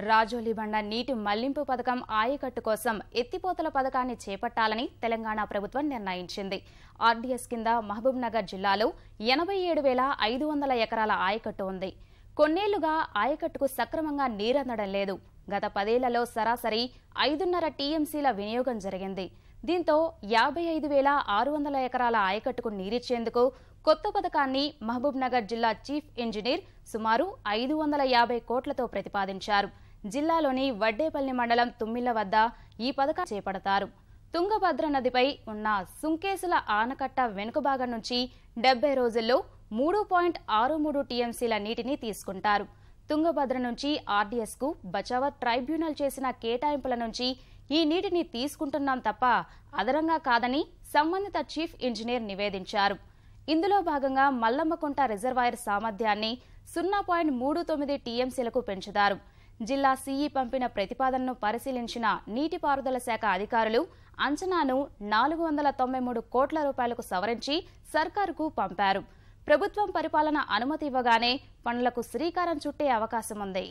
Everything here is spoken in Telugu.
రాజోలిబండ నీటి మళ్లింపు పథకం ఆయకట్టు కోసం ఎత్తిపోతల పథకాన్ని చేపట్టాలని తెలంగాణ ప్రభుత్వం నిర్ణయించింది. ఆర్డీఎస్ కింద మహబూబ్ నగర్ జిల్లాలో 87,500 ఎకరాల ఆయకట్టు ఉంది. కొన్నేళ్లుగా ఆయకట్టుకు సక్రమంగా నీరందడం లేదు. గత 10 ఏళ్లలో సరాసరి 5.5 టీఎంసీల వినియోగం జరిగింది. దీంతో 55,600 ఎకరాల ఆయకట్టుకు నీరిచ్చేందుకు కొత్త పథకాన్ని మహబూబ్ నగర్ జిల్లా చీఫ్ ఇంజనీర్ సుమారు 550 కోట్లతో ప్రతిపాదించారు. జిల్లాలోని వడ్డేపల్లి మండలం తుమ్మిళ్ల వద్ద ఈ పథకం చేపడతారు. తుంగభద్ర నదిపై ఉన్న సుంకేసుల ఆనకట్ట వెనుక భాగం నుంచి 70 రోజుల్లో 3.63 టీఎంసీల నీటిని తీసుకుంటారు. తుంగభద్ర నుంచి ఆర్డీఎస్ కు బచావత్ ట్రైబ్యునల్ చేసిన కేటాయింపుల నుంచి ఈ నీటిని తీసుకుంటున్నాం తప్ప అదనంగా కాదని సంబంధిత చీఫ్ ఇంజనీర్ నివేదించారు. ఇందులో భాగంగా మల్లమ్మకుంట రిజర్వాయర్ సామర్థ్యాన్ని 0.39 టీఎంసీలకు పెంచుతారు. జిల్లా సీఈ పంపిన ప్రతిపాదనను పరిశీలించిన నీటిపారుదల శాఖ అధికారులు అంచనాను 493 కోట్ల రూపాయలకు సవరించి సర్కారుకు పంపారు. ప్రభుత్వం పరిపాలన అనుమతి ఇవ్వగానే పనులకు శ్రీకారం చుట్టే అవకాశం ఉంది.